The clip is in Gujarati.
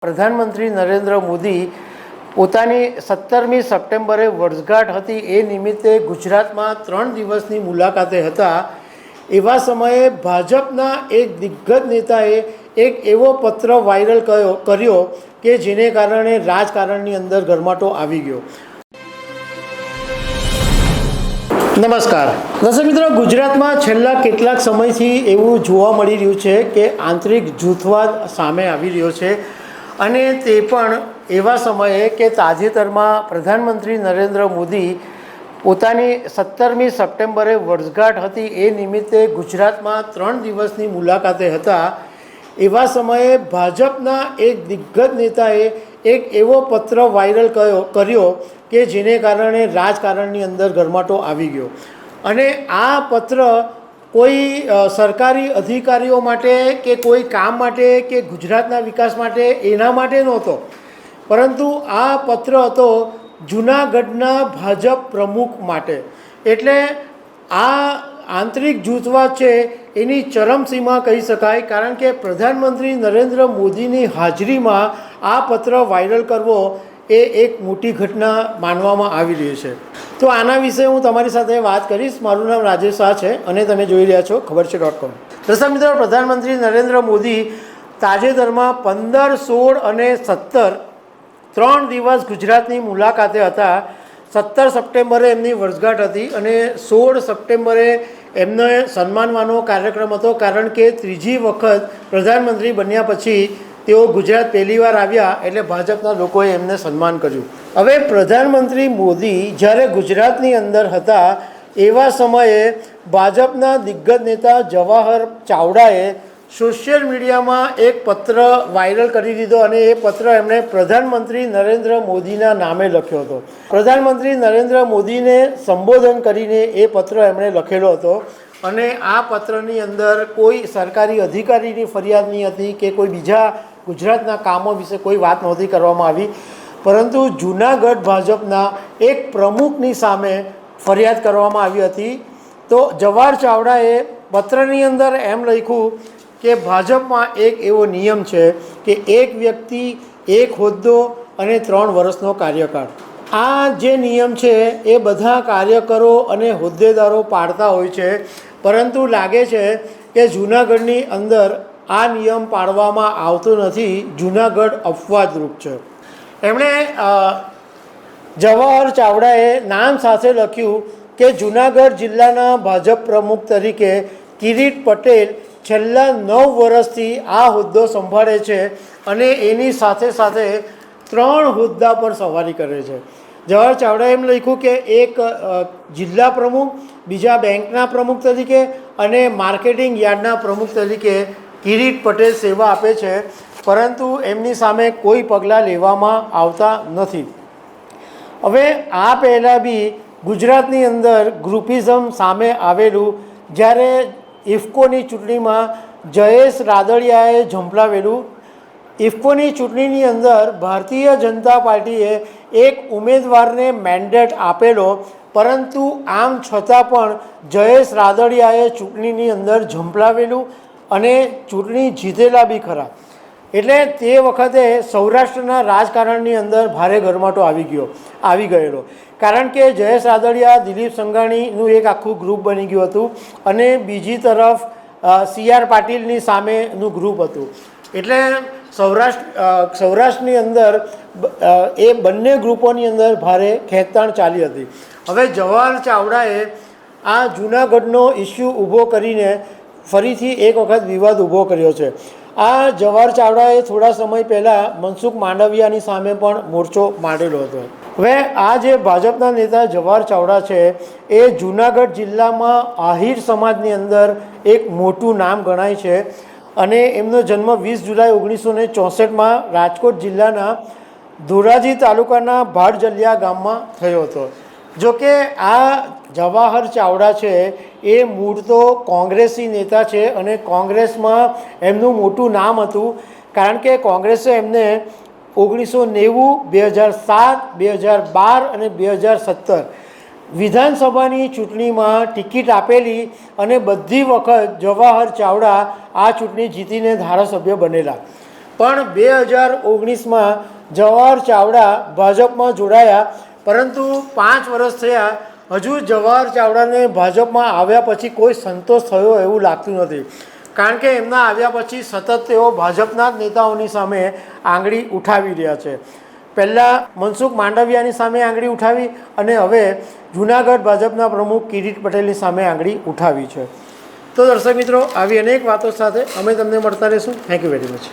પ્રધાનમંત્રી નરેન્દ્ર મોદી પોતાની 17મી સપ્ટેમ્બરે વર્ષગાંઠ હતી એ નિમિત્તે ગુજરાતમાં 3 દિવસની મુલાકાતે હતા। એવા સમયે ભાજપના એક દિગ્ગજ નેતાએ એક એવો પત્ર વાયરલ કર્યો કે જેને કારણે રાજકારણની અંદર ગરમાટો આવી ગયો। નમસ્કાર દર્શક મિત્રો, ગુજરાતમાં છેલ્લા કેટલાક સમયથી એવું જોવા મળી રહ્યું છે કે આંતરિક જૂથવાદ સામે આવી રહ્યો છે અને તે પણ એવા સમયે કે તાજેતરમાં પ્રધાનમંત્રી નરેન્દ્ર મોદી પોતાની 17મી સપ્ટેમ્બરે વર્ષગાંઠ હતી એ નિમિત્તે ગુજરાતમાં 3 દિવસની મુલાકાતે હતા। એવા સમયે ભાજપના એક દિગ્ગજ નેતાએ એક એવો પત્ર વાયરલ કર્યો કે જેને કારણે રાજકારણની અંદર ગરમાટો આવી ગયો અને આ પત્ર કોઈ સરકારી અધિકારીઓ માટે કે કોઈ કામ માટે કે ગુજરાતના વિકાસ માટે એના માટે નહોતો, પરંતુ આ પત્ર હતો જૂનાગઢના ભાજપ પ્રમુખ માટે। એટલે આ આંતરિક જૂથવાદ છે એની ચરમસીમા કહી શકાય, કારણ કે પ્રધાનમંત્રી નરેન્દ્ર મોદીની હાજરીમાં આ પત્ર વાયરલ કરવો એ એક મોટી ઘટના માનવામાં આવી રહી છે। તો આના વિશે હું તમારી સાથે વાત કરીશ। મારું નામ રાજેશ શાહ છે અને તમે જોઈ રહ્યા છો ખબરછે.com। દર્શક મિત્રો, પ્રધાનમંત્રી નરેન્દ્ર મોદી તાજેતરમાં 15, 16 અને 17 3 દિવસ ગુજરાતની મુલાકાતે હતા। 17 સપ્ટેમ્બરે એમની વર્ષગાંઠ હતી અને 16 સપ્ટેમ્બરે એમને સન્માનવાનો કાર્યક્રમ હતો, કારણ કે ત્રીજી વખત પ્રધાનમંત્રી બન્યા પછી તેઓ ગુજરાત પહેલીવાર આવ્યા એટલે ભાજપના લોકોએ એમને સન્માન કર્યું। હવે પ્રધાનમંત્રી મોદી જ્યારે ગુજરાતની અંદર હતા એવા સમયે ભાજપના દિગ્ગજ નેતા જવાહર ચાવડાએ સોશિયલ મીડિયામાં એક પત્ર વાયરલ કરી દીધો અને એ પત્ર એમણે પ્રધાનમંત્રી નરેન્દ્ર મોદીના નામે લખ્યો હતો। પ્રધાનમંત્રી નરેન્દ્ર મોદીને સંબોધન કરીને એ પત્ર એમણે લખેલો હતો અને આ પત્રની અંદર કોઈ સરકારી અધિકારીની ફરિયાદ નહીં હતી કે કોઈ બીજા ગુજરાતના કામો વિશે કોઈ વાત નહોતી કરવામાં આવી, પરંતુ જૂનાગઢ ભાજપના એક પ્રમુખની સામે ફરિયાદ કરવામાં આવી હતી। તો જવાહર ચાવડાએ પત્રની અંદર એમ લખ્યું કે ભાજપમાં એક એવો નિયમ છે કે એક વ્યક્તિ, એક હોદ્દો અને 3 વર્ષનો કાર્યકાળ। આ જે નિયમ છે એ બધા કાર્યકરો અને હોદ્દેદારો પાળતા હોય છે, પરંતુ લાગે છે કે જૂનાગઢની અંદર આ નિયમ પાળવામાં આવતો નથી। જૂનાગઢ અપવાદરૂપ છે। એમણે જવાહર ચાવડાએ નામ સાથે લખ્યું કે જૂનાગઢ જિલ્લાના ભાજપ પ્રમુખ તરીકે કિરીટ પટેલ છેલ્લા 9 વર્ષથી આ હોદ્દો સંભાળે છે અને એની સાથે સાથે 3 હોદ્દા પર સવારી કરે છે। જવાહર ચાવડાએ એમ લખ્યું કે એક જિલ્લા પ્રમુખ, બીજા બેંકના પ્રમુખ તરીકે અને માર્કેટિંગ યાર્ડના પ્રમુખ તરીકે કિરીટ પટેલ સેવા આપે છે, પરંતુ એમની સામે કોઈ પગલાં લેવામાં આવતા નથી। હવે આ પહેલાં બી ગુજરાતની અંદર ગ્રુપિઝમ સામે આવેલું, જ્યારે ઇફકોની ચૂંટણીમાં જયેશ રાદડિયાએ ઝંપલાવેલું। ઇફકોની ચૂંટણીની અંદર ભારતીય જનતા પાર્ટીએ એક ઉમેદવારને મેન્ડેટ આપેલો, પરંતુ આમ છતાં પણ જયેશ રાદડિયાએ ચૂંટણીની અંદર ઝંપલાવેલું અને ચૂંટણી જીતેલા બી ખરા। એટલે તે વખતે સૌરાષ્ટ્રના રાજકારણની અંદર ભારે ગરમાટો આવી ગયેલો, કારણ કે જયેશ રાદડિયા, દિલીપ સંઘાણીનું એક આખું ગ્રુપ બની ગયું હતું અને બીજી તરફ CR પાટીલની સામેનું ગ્રુપ હતું। એટલે સૌરાષ્ટ્રની અંદર એ બંને ગ્રુપોની અંદર ભારે ખેંચતાણ ચાલી હતી। હવે જવાહર ચાવડાએ આ જૂનાગઢનો ઇસ્યુ ઊભો કરીને ફરીથી એક વખત વિવાદ ઊભો કર્યો છે। આ જવાહર ચાવડાએ થોડા સમય પહેલાં મનસુખ માંડવિયાની સામે પણ મોરચો માંડેલો હતો। હવે આ જે ભાજપના નેતા જવાહર ચાવડા છે એ જૂનાગઢ જિલ્લામાં આહિર સમાજની અંદર એક મોટું નામ ગણાય છે અને એમનો જન્મ 20 જુલાઈ 1964માં રાજકોટ જિલ્લાના ધોરાજી તાલુકાના ભાડજલિયા ગામમાં થયો હતો। જોકે આ જવાહર ચાવડા છે એ મૂળ તો કોંગ્રેસી નેતા છે અને કોંગ્રેસમાં એમનું મોટું નામ હતું, કારણ કે કોંગ્રેસે એમને 1990, 2007, 2012 અને 2017 વિધાનસભાની ચૂંટણીમાં ટિકિટ આપેલી અને બધી વખત જવાહર ચાવડા આ ચૂંટણી જીતીને ધારાસભ્ય બનેલા। પણ 2019માં જવાહર ચાવડા ભાજપમાં જોડાયા, પરંતુ 5 વર્ષ થયા, હજુ જવાહર ચાવડાને ભાજપમાં આવ્યા પછી કોઈ સંતોષ થયો એવું લાગતું નથી. કારણ કે એમના આવ્યા પછી સતત તેઓ ભાજપના જ નેતાઓની સામે આંગળી ઉઠાવી રહ્યા છે. પહેલાં મનસુખ માંડવિયાની સામે આંગળી ઉઠાવી અને હવે જૂનાગઢ ભાજપના પ્રમુખ કિરીટ પટેલની સામે આંગળી ઉઠાવી છે. તો દર્શક મિત્રો, આવી અનેક વાતો સાથે અમે તમને મળતા રહીશું. Thank you very much.